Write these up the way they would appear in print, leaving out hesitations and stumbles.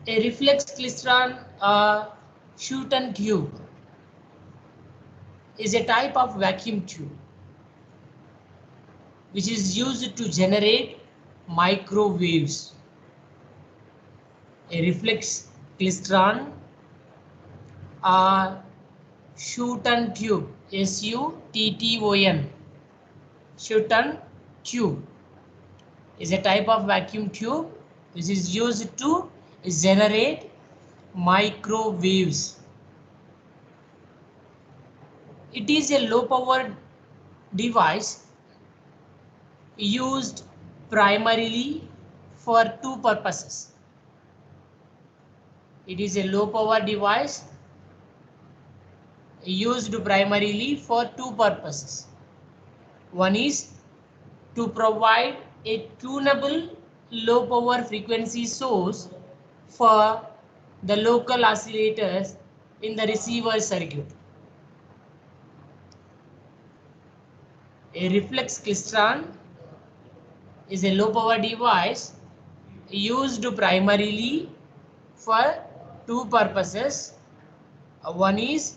A reflex klystron Schouten tube is a type of vacuum tube which is used to generate microwaves. A reflex klystron Schouten tube, Sutton, Schouten tube is a type of vacuum tube which is used to generate microwaves. It is a low power device used primarily for two purposes. It is a low power device used primarily for two purposes. One is to provide a tunable low power frequency source for the local oscillators in the receiver circuit. A reflex klystron is a low power device used primarily for two purposes. One is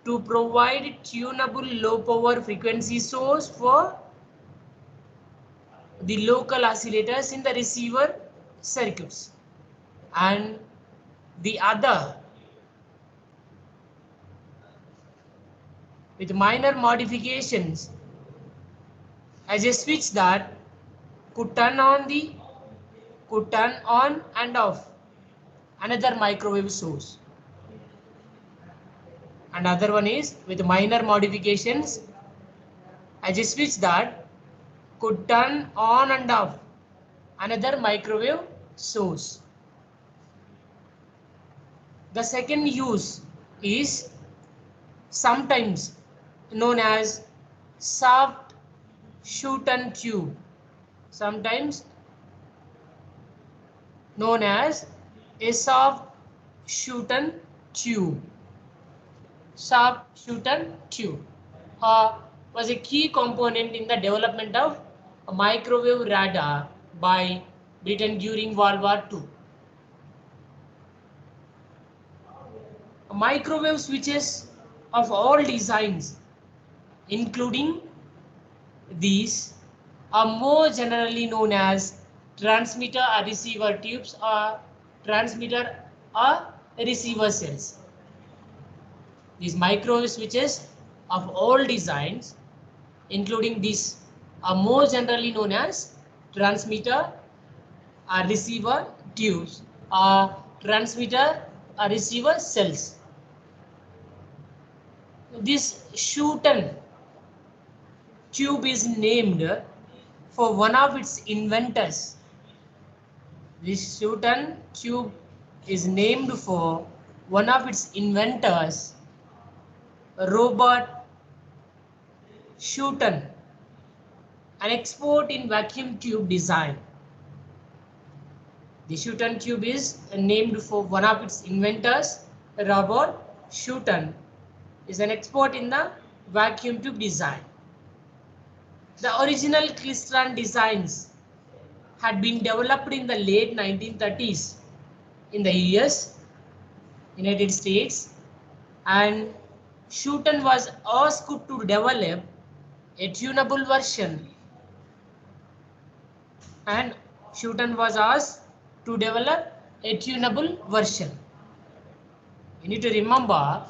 to provide tunable low power frequency source for the local oscillators in the receiver circuits, and the other with minor modifications as a switch that could turn on and off another microwave source. Another one is with minor modifications as a switch that could turn on and off another microwave source. The second use is sometimes known as soft Schouten tube, sometimes known as a soft Schouten tube. Soft Schouten tube was a key component in the development of a microwave radar by Britain during World War II. Microwave switches of all designs, including these, are more generally known as transmitter or receiver tubes or transmitter or receiver cells. These microwave switches of all designs, including these, are more generally known as transmitter or receiver tubes or transmitter or receiver cells. This Schouten tube is named for one of its inventors. This Schouten tube is named for one of its inventors, Robert Schouten, an expert in vacuum tube design. The Schouten tube is named for one of its inventors, Robert Schouten, is an expert in the vacuum tube design. The original klystron designs had been developed in the late 1930s in the US, United States, and Schouten was asked to develop a tunable version. And Schouten was asked to develop a tunable version. You need to remember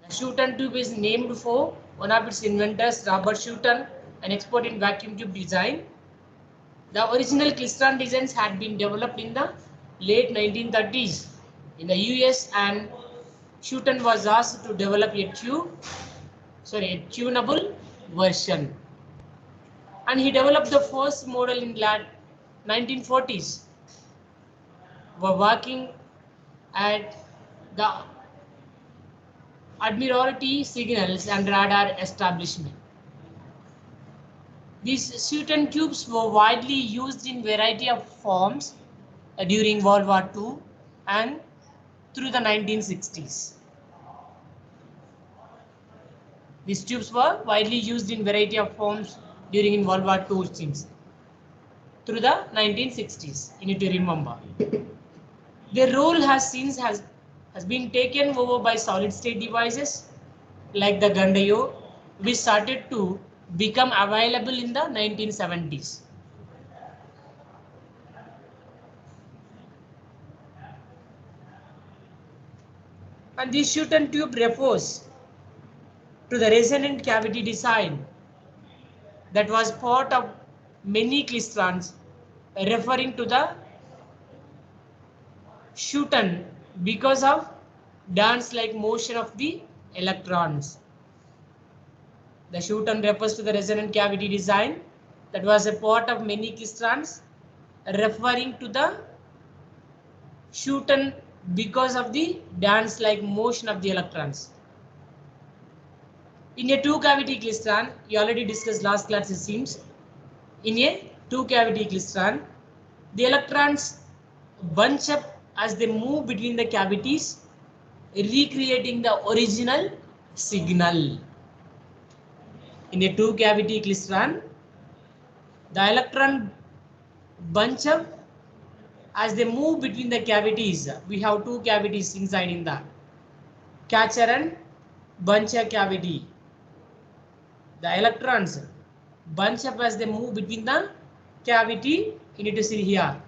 the Schouten tube is named for one of its inventors, Robert Schouten, an expert in vacuum tube design. The original klystron designs had been developed in the late 1930s in the US, and Schouten was asked to develop a tunable version. And he developed the first model in the 1940s. Were working at the Admiralty Signals and Radar Establishment. These Schouten tubes were widely used in variety of forms during World War II and through the 1960s. These tubes were widely used in variety of forms during World War II since. through the 1960s. You need to remember. Their role has been taken over by solid state devices like the Gandayo, which started to become available in the 1970s. And this Shoot'em tube refers to the resonant cavity design that was part of many klystrons, referring to the Shoot'em because of dance-like motion of the electrons. The Shoot'em refers to the resonant cavity design that was a part of many klystrons, referring to the Shoot'em because of the dance-like motion of the electrons. In a two-cavity klystron, you already discussed last class it seems. In a two-cavity klystron, the electrons bunch up as they move between the cavities, recreating the original signal. In a two-cavity klystron, the electron bunch up as they move between the cavities. We have two cavities inside in the catcher and buncher cavity. The electrons bunch up as they move between the cavity. You need to see here.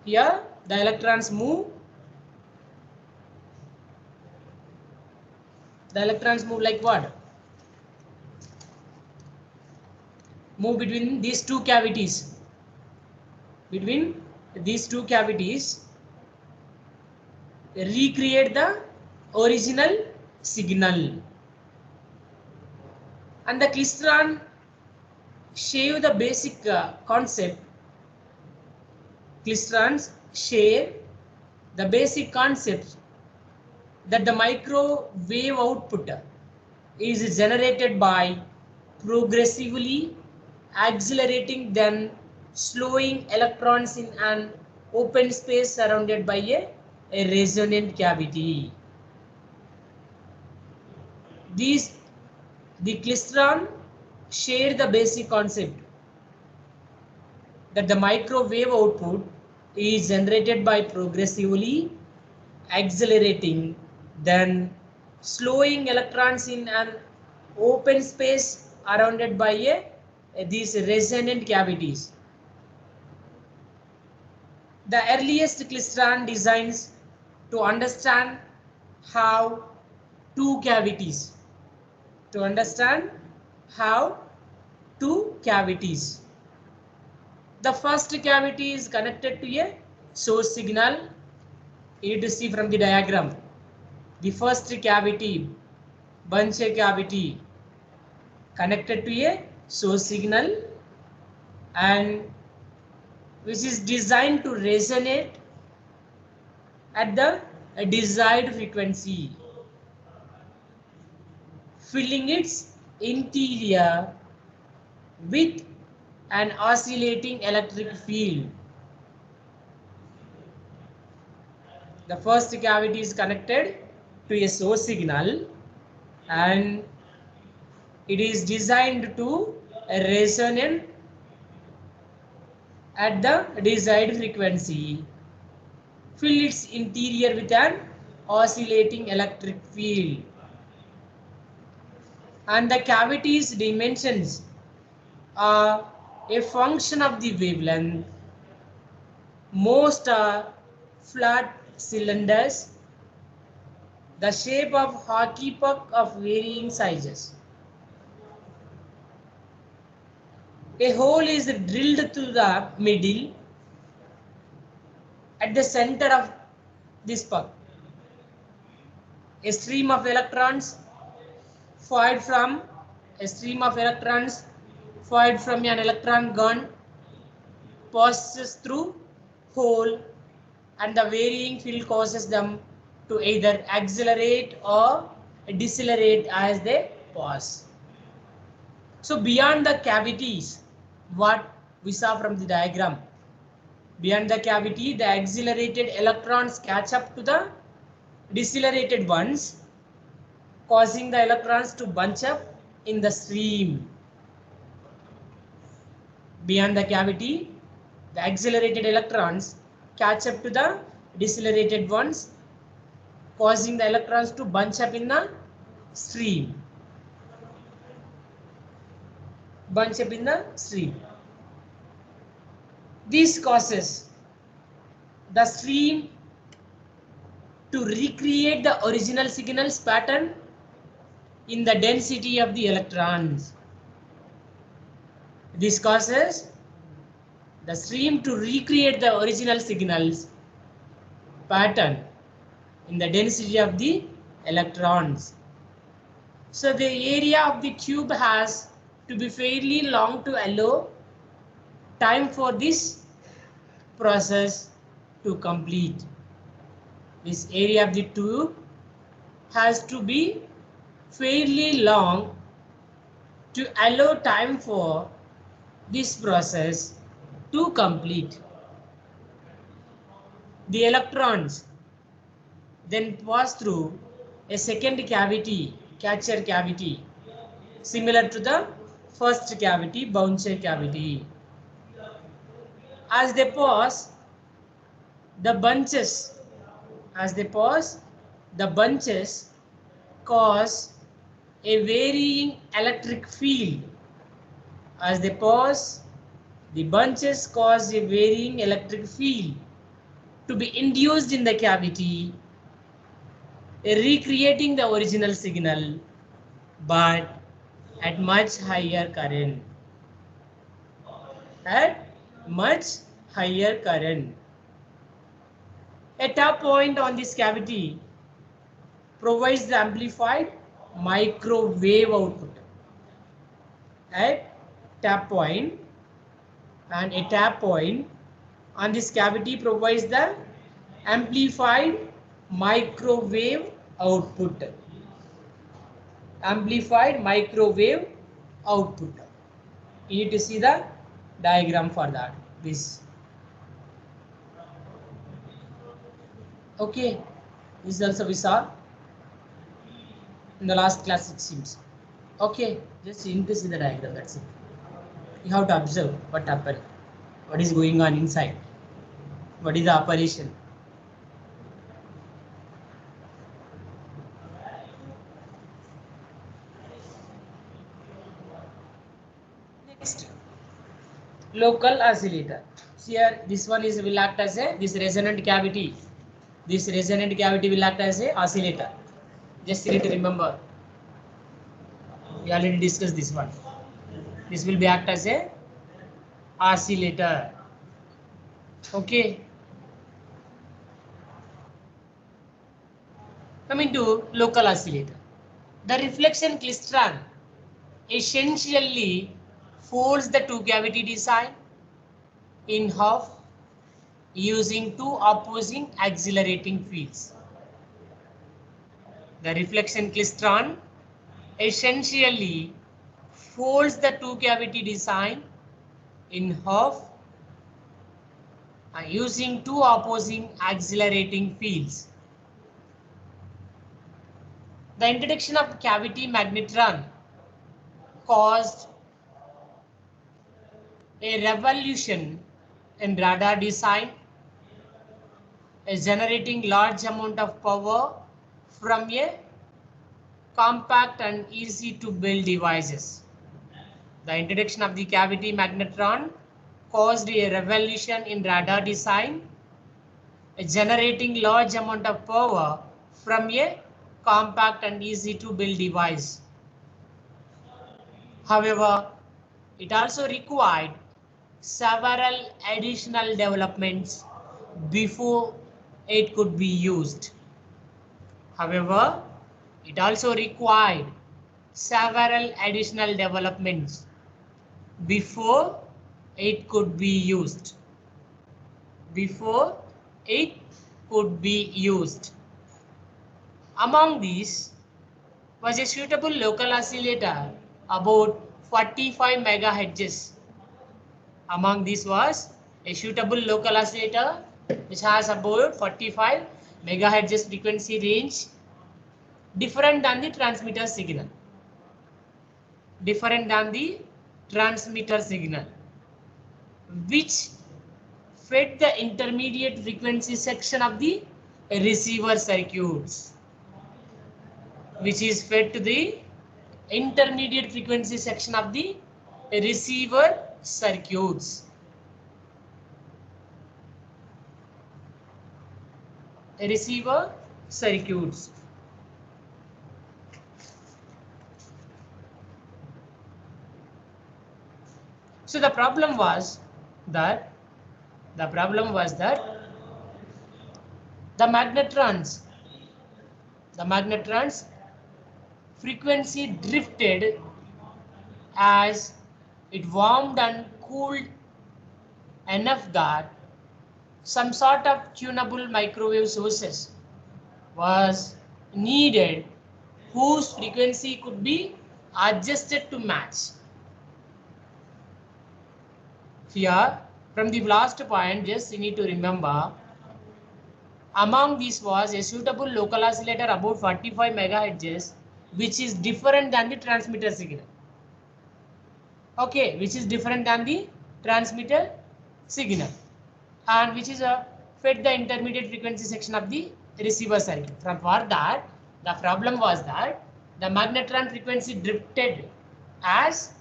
Here the electrons move. The electrons move like what? Move between these two cavities. Between these two cavities, recreate the original signal. And the klystron share the basic concept. Klystrons share the basic concept that the microwave output is generated by progressively accelerating then slowing electrons in an open space surrounded by a resonant cavity. The klystron share the basic concept that the microwave output is generated by progressively accelerating then slowing electrons in an open space surrounded by these resonant cavities. The earliest klystron designs to understand how two cavities the first cavity is connected to a source signal. You need to see from the diagram. The first cavity, buncher cavity, connected to a source signal and which is designed to resonate at the desired frequency, filling its interior with an oscillating electric field. The first cavity is connected to a source signal and it is designed to resonate at the desired frequency, fill its interior with an oscillating electric field. And the cavity's dimensions are a function of the wavelength. Most are flat cylinders, the shape of hockey puck of varying sizes. A hole is drilled through the middle at the center of this puck. A stream of electrons fired from an electron gun passes through hole and the varying field causes them to either accelerate or decelerate as they pass. So beyond the cavities, what we saw from the diagram, beyond the cavity, the accelerated electrons catch up to the decelerated ones, causing the electrons to bunch up in the stream. Beyond the cavity, The accelerated electrons catch up to the decelerated ones, causing the electrons to bunch up in the stream. Bunch up in the stream. This causes the stream to recreate the original signals pattern in the density of the electrons. This causes the stream to recreate the original signals pattern in the density of the electrons. So the area of the tube has to be fairly long to allow time for this process to complete. This area of the tube has to be fairly long to allow time for this process to complete. The electrons then pass through a second cavity, catcher cavity, similar to the first cavity, bouncer cavity. As they pass, the bunches, cause a varying electric field. As they pass, the bunches cause a varying electric field to be induced in the cavity, recreating the original signal, but at much higher current. At much higher current. A tap point on this cavity provides the amplified microwave output. At tap point, and a tap point on this cavity provides the amplified microwave output. Amplified microwave output. You need to see the diagram for that. This. Okay. This also we saw in the last class, it seems. Okay. Just you need to see the diagram. That's it. You have to observe what happened. What is going on inside. What is the operation. Next, local oscillator. Here, this one is will act as this resonant cavity. This resonant cavity will act as a oscillator. Just you need to remember. We already discussed this one. This will be act as a oscillator. Okay. Coming to local oscillator. The reflection klystron essentially folds the two cavity design in half using two opposing accelerating fields. The reflection klystron essentially folds the two cavity design in half using two opposing accelerating fields. The introduction of cavity magnetron caused a revolution in radar design, generating large amount of power from a compact and easy to build devices. The introduction of the cavity magnetron caused a revolution in radar design, generating large amount of power from a compact and easy to build device. However, it also required several additional developments before it could be used. However, it also required several additional developments before it could be used. Before it could be used. Among these was a suitable local oscillator about 45 megahertz. Among these was a suitable local oscillator which has about 45 megahertz frequency range, different than the transmitter signal. Different than the transmitter signal, which fed the intermediate frequency section of the receiver circuits, which is fed to the intermediate frequency section of the receiver circuits. Receiver circuits. So the problem was that the magnetrons frequency drifted as it warmed and cooled enough that some sort of tunable microwave sources was needed whose frequency could be adjusted to match. Here, from the last point, just you need to remember, among these was a suitable local oscillator about 45 megahertz, which is different than the transmitter signal. Okay, which is different than the transmitter signal, and which is fed the intermediate frequency section of the receiver circuit. For that, the problem was that the magnetron frequency drifted as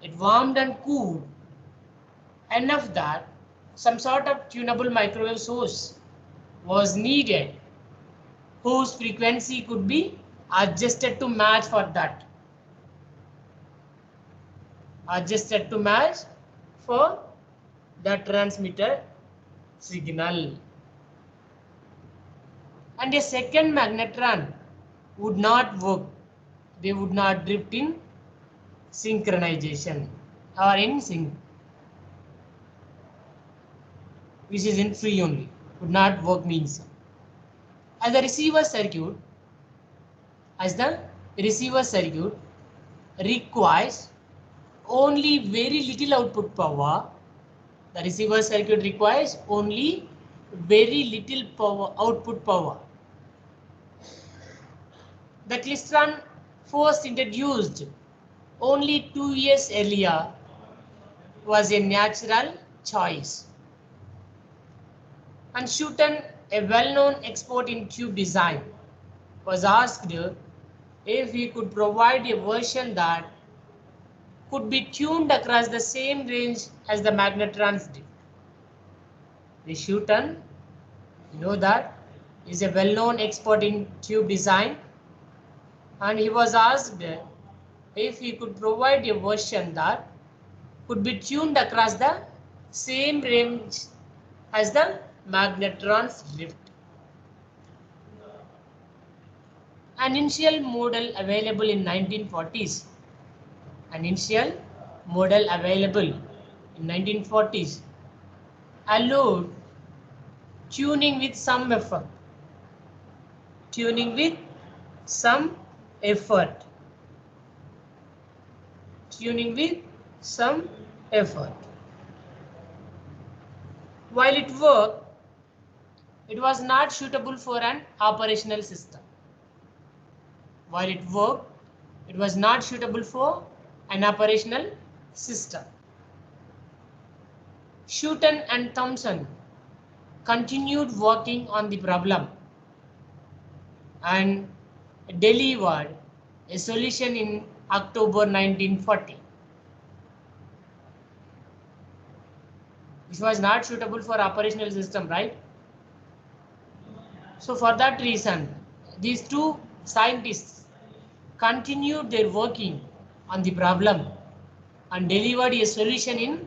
it warmed and cooled enough that some sort of tunable microwave source was needed whose frequency could be adjusted to match for that. Adjusted to match for the transmitter signal. And a second magnetron would not work. They would not drift in synchronization or in sync, which is in free only. Would not work means as the receiver circuit requires only very little output power. The receiver circuit requires only very little output power. The klystron first introduced only 2 years earlier was a natural choice. And Schouten, a well-known expert in tube design, was asked if he could provide a version that could be tuned across the same range as the magnetrons did. The Schouten, you know that, is a well-known expert in tube design, and he was asked if he could provide a version that could be tuned across the same range as the magnetrons drift. An initial model available in 1940s. An initial model available in 1940s allowed tuning with some effort. Tuning with some effort. Tuning with some effort. While it worked, it was not suitable for an operational system. While it worked, it was not suitable for an operational system. Schouten and Thomson continued working on the problem and delivered a solution in October 1940. Which was not suitable for operational system, right? So for that reason, these two scientists continued their working on the problem and delivered a solution in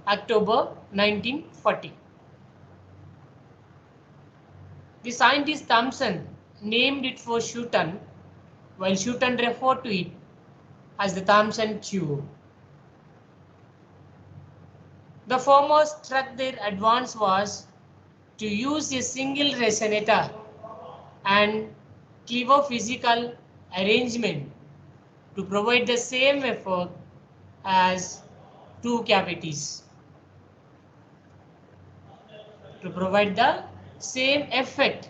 October 1940. The scientist Thomson named it for Schouten, while Schouten referred to it as the Thomson tube. The former struck their advance was to use a single resonator and clever physical arrangement to provide the same effect as two cavities. To provide the same effect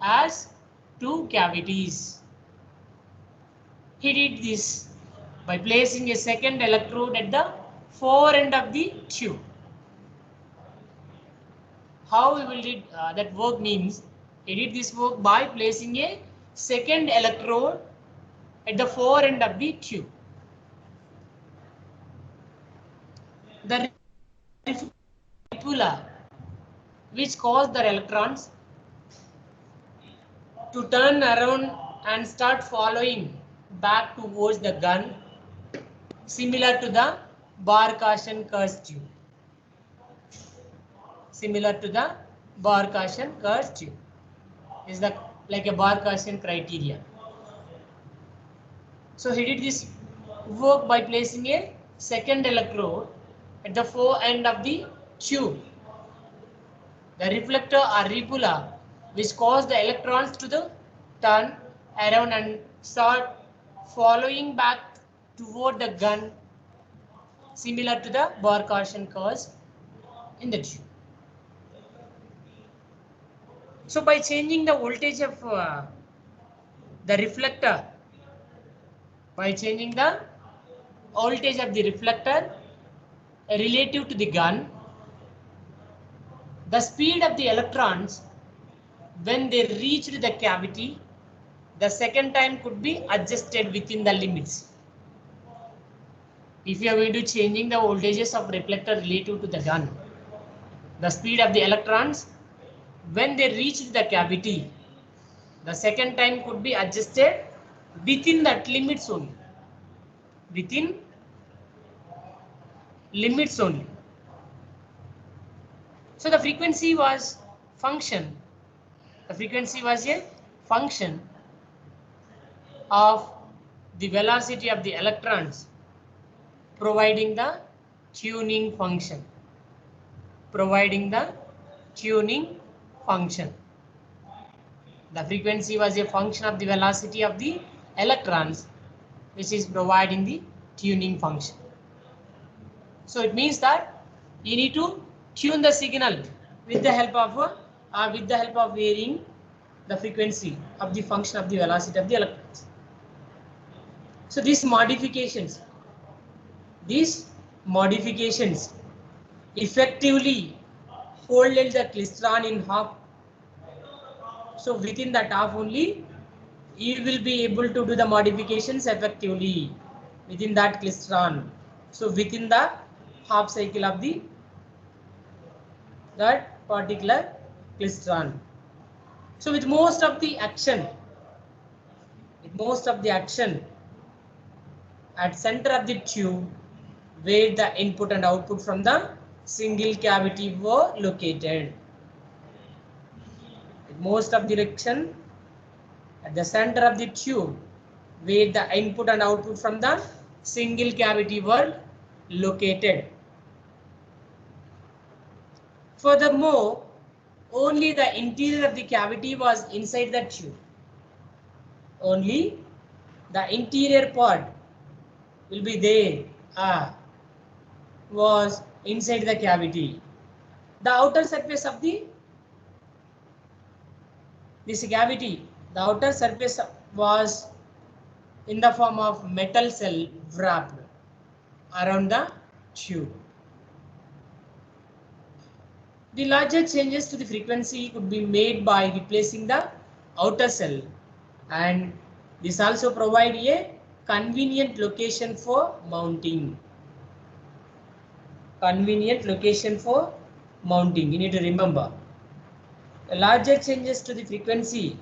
as two cavities. He did this by placing a second electrode at the fore end of the tube. how we will did that work means he did this work by placing a second electrode at the fore end of the tube. The reflector which cause the electrons to turn around and start following back towards the gun, similar to the Barkasian-Kurz tube. Similar to the Barkasian-Kurz tube is the like a Barkasian criteria. So he did this work by placing a second electrode at the fore end of the tube. The reflector or repula which cause the electrons to the turn around and start following back toward the gun, similar to the Barkasian-Kurz in the tube. So by changing the voltage of the reflector, relative to the gun, the speed of the electrons when they reached the cavity, the second time could be adjusted within the limits. If you are going to changing the voltages of reflector relative to the gun, the speed of the electrons when they reached the cavity, the second time could be adjusted within that limits only. Within limits only. So the frequency was function. The frequency was a function of the velocity of the electrons, providing the tuning function. Providing the tuning function. The frequency was a function of the velocity of the electrons, which is providing the tuning function. So it means that you need to tune the signal with the help of varying the frequency of the function of the velocity of the electrons. So these modifications effectively hold the klystron in half. So within that half only, you will be able to do the modifications effectively within that klystron. So within the half cycle of that particular klystron. So with most of the action at center of the tube, where the input and output from the single cavity were located. With most of the action at the center of the tube, where the input and output from the single cavity were located. Furthermore, only the interior of the cavity was inside the tube. Only the interior part will be there, was inside the cavity. The outer surface of this cavity, the outer surface was in the form of metal cell wrapped around the tube. The larger changes to the frequency could be made by replacing the outer cell, and this also provide a convenient location for mounting. Convenient location for mounting. You need to remember. The larger changes to the frequency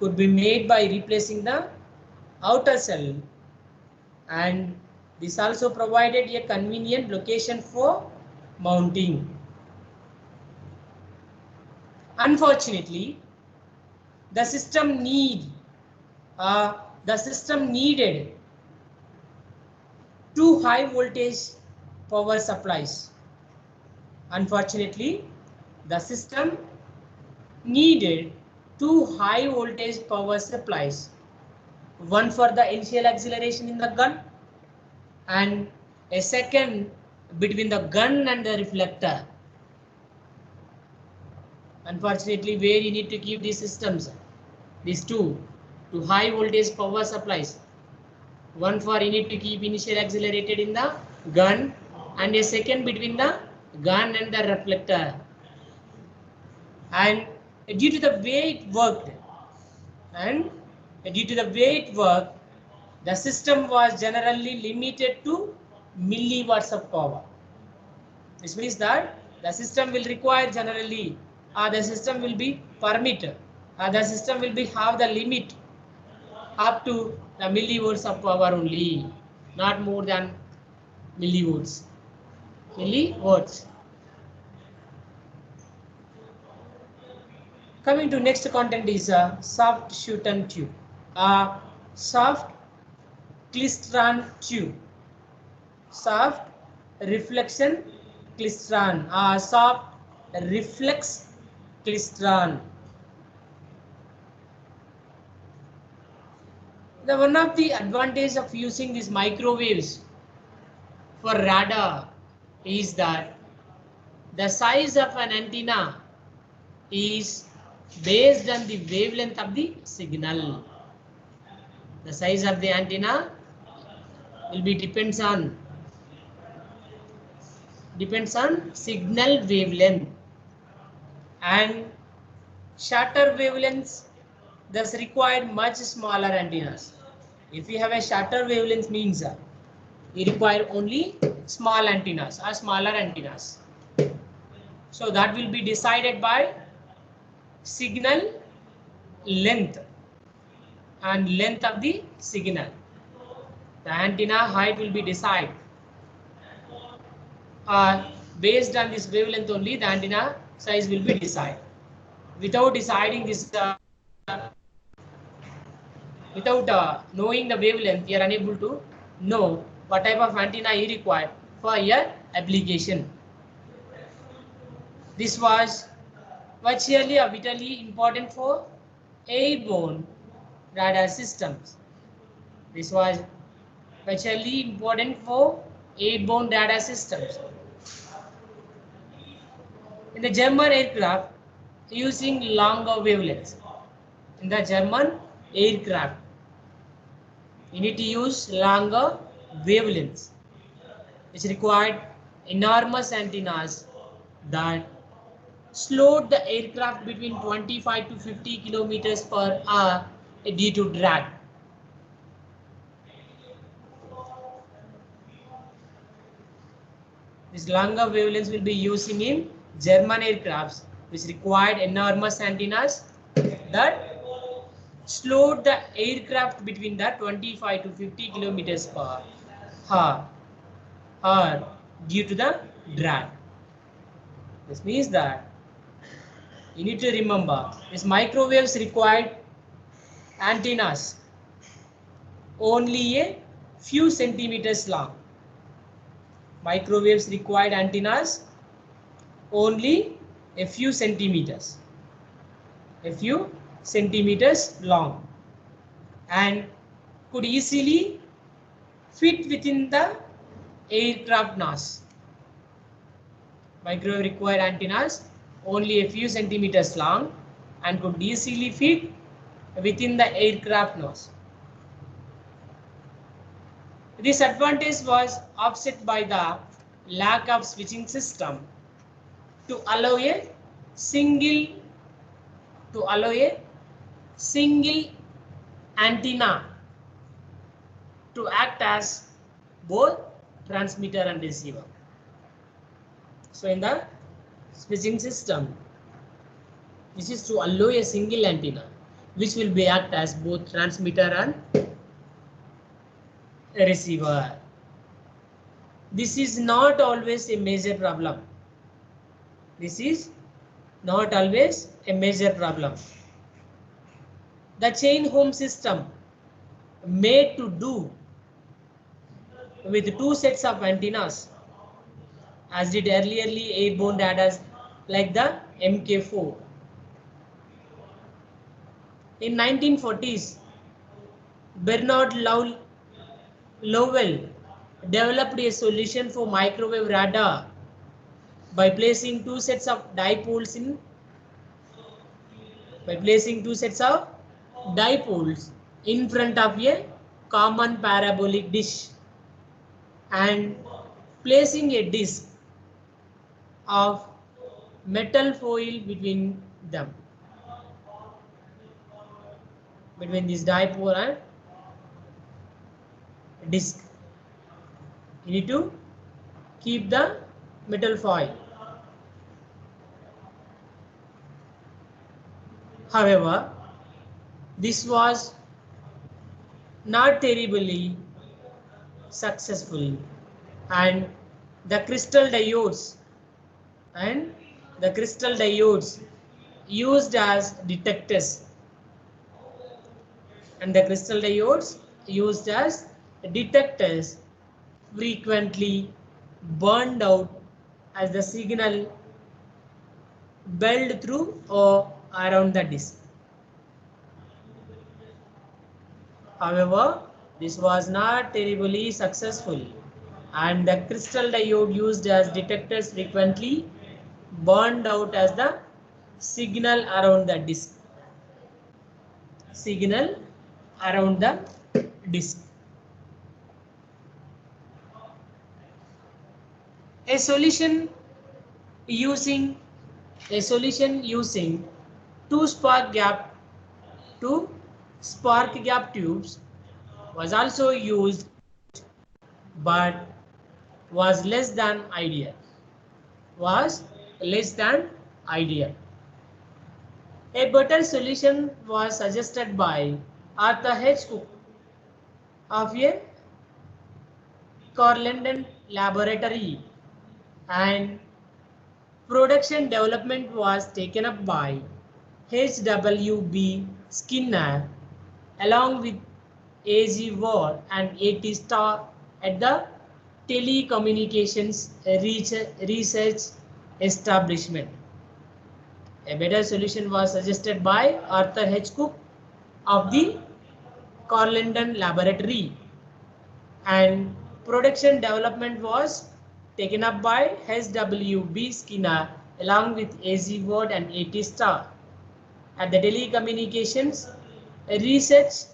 could be made by replacing the outer cell, and this also provided a convenient location for mounting. Unfortunately, the system needed two high voltage power supplies. Unfortunately, the system needed two high voltage power supplies, one for the initial acceleration in the gun and a second between the gun and the reflector. Unfortunately, where you need to keep these systems, these two high voltage power supplies, one for you need to keep initial accelerated in the gun and a second between the gun and the reflector. and due to the way it worked, the system was generally limited to milliwatts of power. This means that the system will require generally, the system will be permitted, the system will be have the limit up to the millivolts of power only, not more than millivolts. Millivolts. Coming to next content is a soft Schouten tube. A soft klystron tube. Soft reflection klystron. A soft reflex klystron. The one of the advantage of using these microwaves for radar is that the size of an antenna is based on the wavelength of the signal. The size of the antenna will be depends on signal wavelength, and shorter wavelengths thus required much smaller antennas. If you have a shorter wavelength means you require only small antennas or smaller antennas. So that will be decided by signal length and length of the signal. The antenna height will be decided. Based on this wavelength only, the antenna size will be decided. Without deciding this, without knowing the wavelength, you are unable to know what type of antenna you require for your application. This was virtually vitally important for airborne radar systems. This was virtually important for airborne radar systems. In the German aircraft, using longer wavelengths. In the German aircraft, you need to use longer wavelengths, which required enormous antennas that slowed the aircraft between 25 to 50 kilometers per hour due to drag. These longer wavelengths will be using in German aircrafts, which required enormous antennas that slowed the aircraft between the 25 to 50 kilometers per hour due to the drag. This means that you need to remember these microwaves required antennas only a few centimeters long. Microwaves required antennas only a few centimeters long, and could easily fit within the aircraft nose. Microwave required antennas only a few centimeters long and could easily fit within the aircraft nose. This advantage was offset by the lack of switching system to allow a single antenna to act as both transmitter and receiver. So in the switching system, this is to allow a single antenna which will be act as both transmitter and a receiver. This is not always a major problem. This is not always a major problem. The chain home system made to do with two sets of antennas, as did earlierly airborne radars like the Mk4. In 1940s, Bernard Lowell developed a solution for microwave radar by placing two sets of dipoles in front of a common parabolic dish and placing a disc of metal foil between them, between this dipole and disc. You need to keep the metal foil. However, this was not terribly successful, and the crystal diodes used as detectors frequently burned out as the signal belled through or around the disk. However, this was not terribly successful, and the crystal diode used as detectors frequently burned out as the signal around the disk. A solution using two spark gap tubes was also used, but was less than ideal. A better solution was suggested by Arthur H. Cook of a Corlenden laboratory, and production development was taken up by H.W.B. Skinner along with A.G. Ward and A.T. Starr at the Telecommunications Research Establishment. A better solution was suggested by Arthur H. Cook of the Corlenden Laboratory, and production development was taken up by H.W.B. Skinner along with A.G. Ward and A.T. Starr at the Telecommunications Research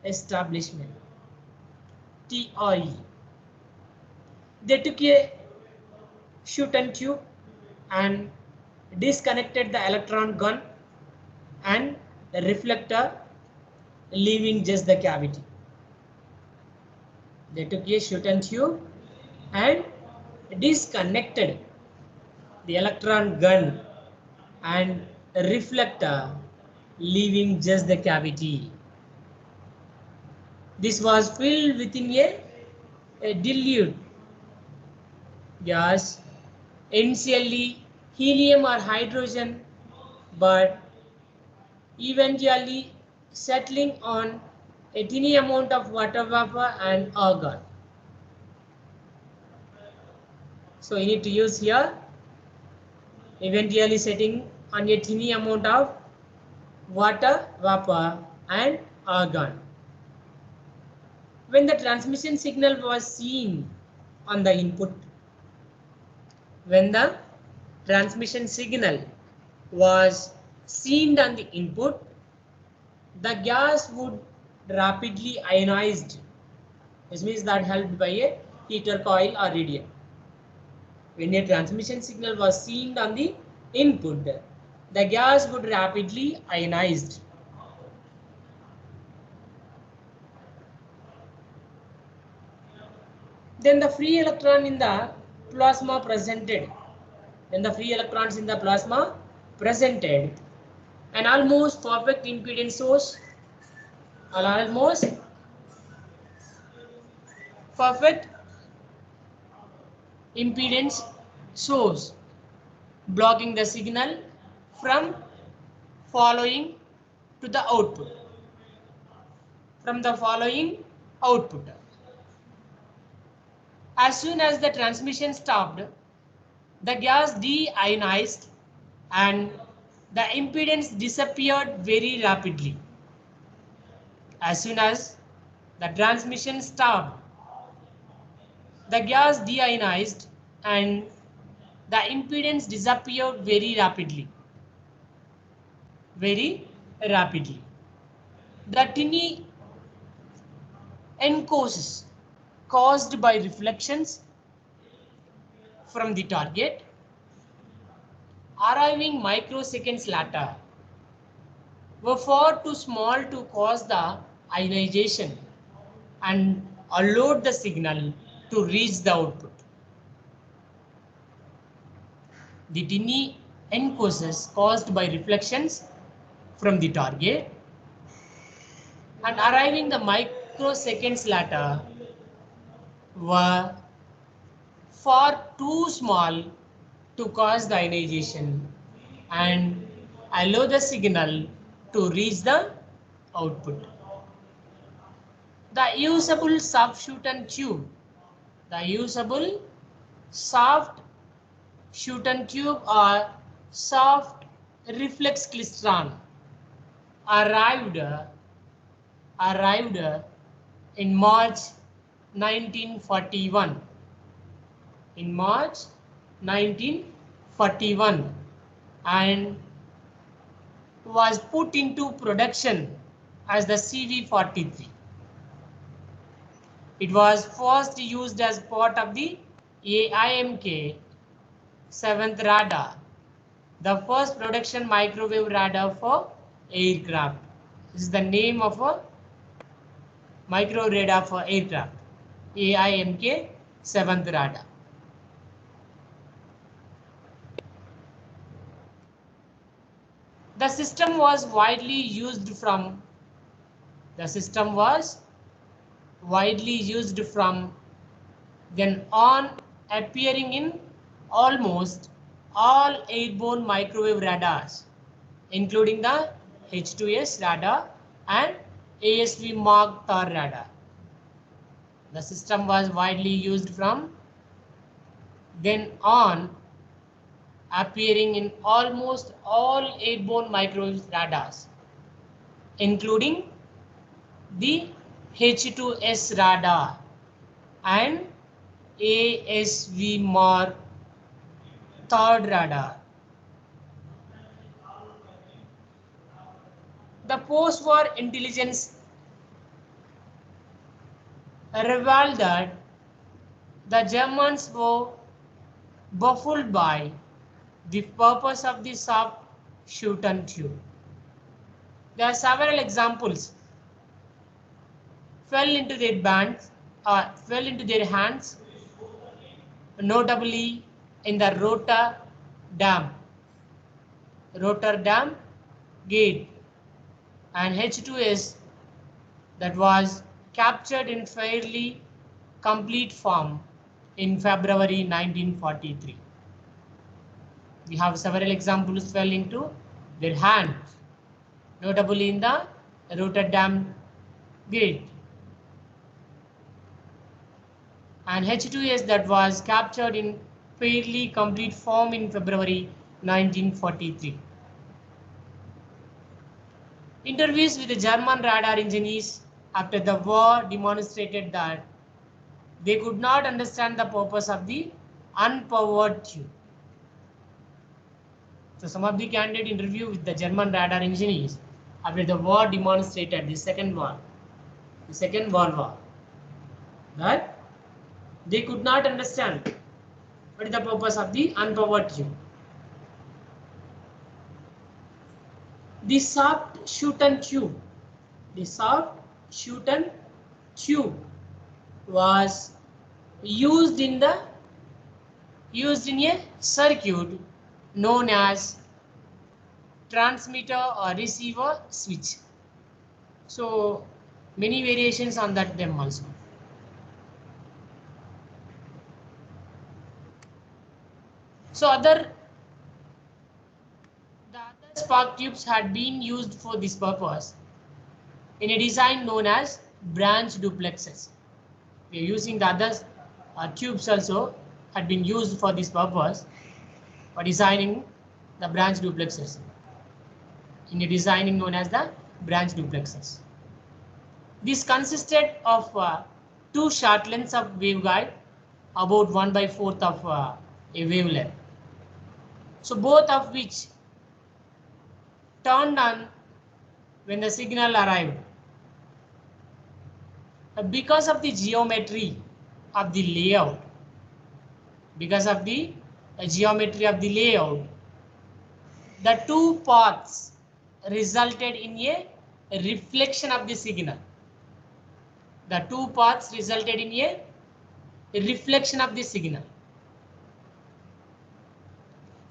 Establishment, TRE. They took a Shoot-and tube and disconnected the electron gun and the reflector, leaving just the cavity. They took a Shoot-and tube and disconnected the electron gun and reflector, leaving just the cavity. This was filled within a dilute gas, initially helium or hydrogen, but eventually settling on a tiny amount of water vapor and argon. So you need to use here eventually setting on a tiny amount of water vapor and argon. When the transmission signal was seen on the input, the gas would rapidly ionized. This means that helped by a heater coil or radiator. When a transmission signal was seen on the input, the gas would rapidly ionized. Then the free electron in the plasma presented. An almost perfect impedance source, blocking the signal from following to the output. As soon as the transmission stopped, the gas deionized and the impedance disappeared very rapidly. As soon as the transmission stopped, the gas deionized and the impedance disappeared very rapidly. The tiny encouses caused by reflections from the target arriving microseconds later were far too small to cause the ionization and allowed the signal to reach the output. The tiny encouses caused by reflections from the target and arriving the microseconds later were far too small to cause the ionization and allow the signal to reach the output. The usable soft Schouten tube. The usable soft Schouten tube or soft reflex klystron arrived in March 1941. In March 1941 and was put into production as the CV-43. It was first used as part of the AIMK 7th radar, the first production microwave radar for aircraft. This is the name of a micro radar for aircraft, AIMK 7th radar. The system was widely used from then on, appearing in almost all airborne microwave radars, including the H2S radar and ASV Mark III radar. The system was widely used from then on, appearing in almost all airborne microwave radars, including the H2S radar and ASV Mark III radar. The post-war intelligence revealed that the Germans were baffled by the purpose of the soft Schouten tube. There are several examples fell into their hands, notably in the Rotterdam Gate and H2S that was captured in fairly complete form in February 1943. We have several examples fell into their hands, notably in the Rotterdam Gate and H2S that was captured in fairly complete form in February 1943. Interviews with the German radar engineers after the war demonstrated that they could not understand the purpose of the unpowered tube. So some of the candidate interview with the German radar engineers after the war demonstrated the Second World War, that they could not understand what is the purpose of the unpowered tube. The soft Schouten tube was used in a circuit known as transmitter or receiver switch. So many variations on them also. So the other spark tubes had been used for this purpose in a design known as branch duplexes. We are using the other tubes also had been used for this purpose for designing the branch duplexes in a designing known as the branch duplexes. This consisted of two short lengths of waveguide, about 1/4 of a wavelength. So both of which turned on when the signal arrived. Because of the geometry of the layout, The two paths resulted in a reflection of the signal. The two paths resulted in a reflection of the signal.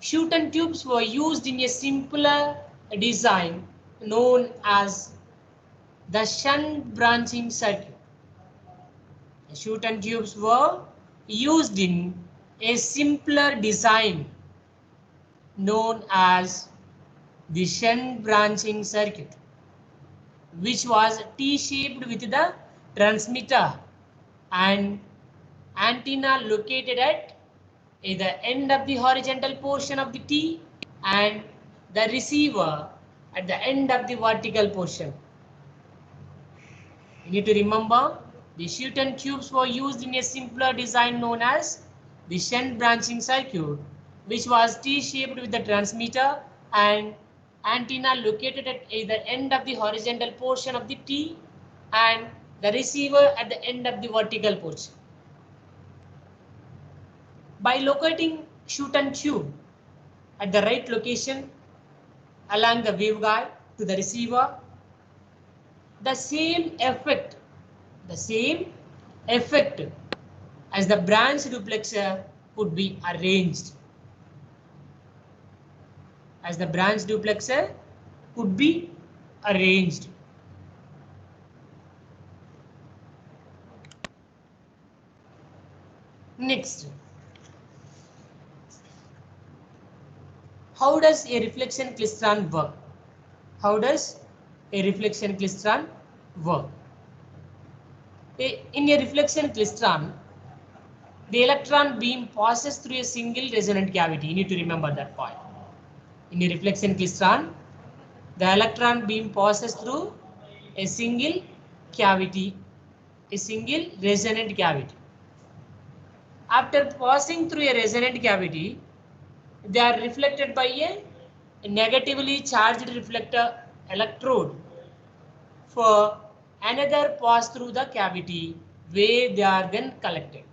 Shoot'em tubes were used in a simpler design known as the shunt branching circuit. The Shoot'em tubes were used in a simpler design known as the shunt branching circuit, which was T-shaped with the transmitter and antenna located at the end of the horizontal portion of the T and the receiver at the end of the vertical portion. You need to remember the Shoot'em tubes were used in a simpler design known as the shunt branching circuit, which was T-shaped with the transmitter and antenna located at either end of the horizontal portion of the T and the receiver at the end of the vertical portion. By locating Shoot'em tube at the right location along the waveguide to the receiver, the same effect as the branch duplexer could be arranged. As the branch duplexer could be arranged. Next, how does a reflection klystron work? How does a reflection klystron work? In a reflection klystron, the electron beam passes through a single resonant cavity. You need to remember that point. In a reflection klystron, the electron beam passes through a single cavity, a single resonant cavity. After passing through a resonant cavity, they are reflected by a negatively charged reflector electrode for another pass through the cavity where they are then collected.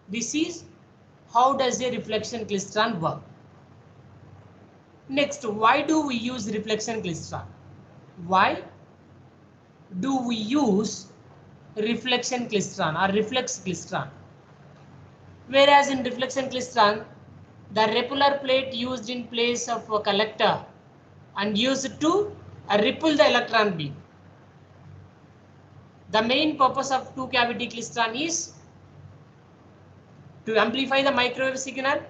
This is how does a reflection klystron work. Next, why do we use reflection klystron? Why do we use reflection klystron or reflex klystron? Whereas in reflection klystron, the repeller plate used in place of a collector and used to ripple the electron beam. The main purpose of two cavity klystron is to amplify the microwave signal.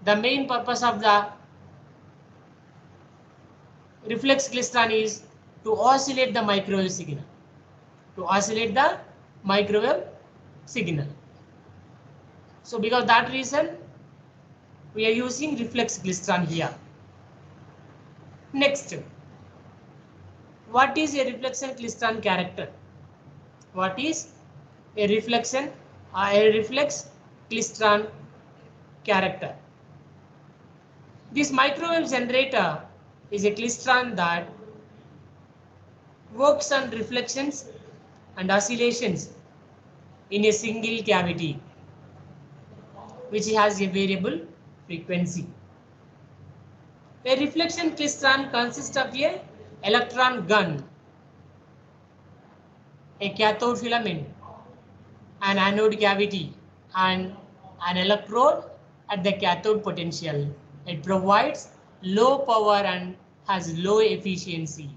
The main purpose of the reflex klystron is to oscillate the microwave signal. To oscillate the microwave signal. So because that reason, we are using reflex klystron here. Next, what is a reflection klystron character? What is a reflex klystron character? This microwave generator is a klystron that works on reflections and oscillations in a single cavity, which has a variable frequency. A reflection klystron consists of an electron gun, a cathode filament, an anode cavity, and an electrode at the cathode potential. It provides low power and has low efficiency.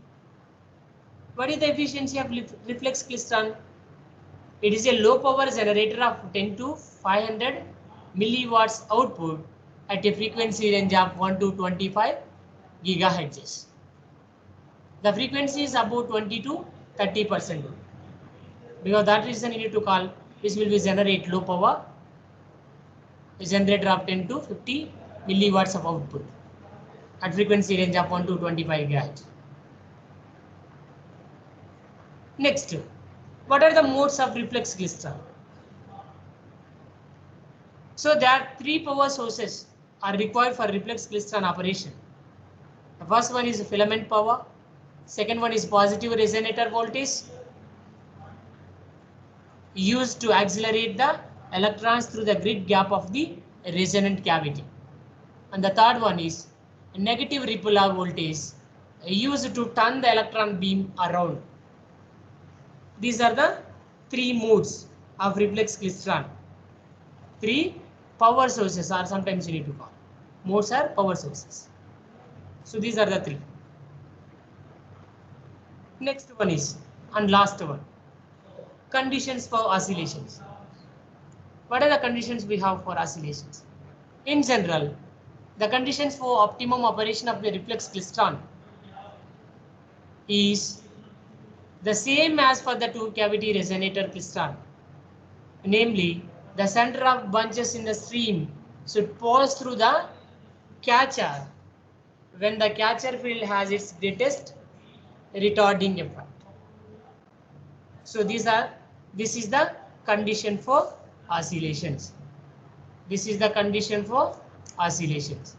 What is the efficiency of reflex klystron? It is a low power generator of 10 to 500 milliwatts output at a frequency range of 1 to 25 gigahertz. The frequency is about 20 to 30%. Because that reason you need to call this will be generate low power generator of 10 to 50 milliwatts of output at frequency range of 1 to 25 gigahertz. Next, what are the modes of reflex klystron? So there are three power sources are required for reflex klystron operation. The first one is filament power. Second one is positive resonator voltage used to accelerate the electrons through the grid gap of the resonant cavity. And the third one is negative ripple of voltage used to turn the electron beam around. These are the three modes of reflex klystron. Three power sources, or sometimes you need to call modes are power sources. So these are the three. Next one is, and last one, conditions for oscillations. What are the conditions we have for oscillations? In general, the conditions for optimum operation of the reflex klystron is the same as for the two cavity resonator klystron. Namely, the center of bunches in the stream should pass through the catcher when the catcher field has its greatest retarding effect. So this is the condition for oscillations. This is the condition for oscillations.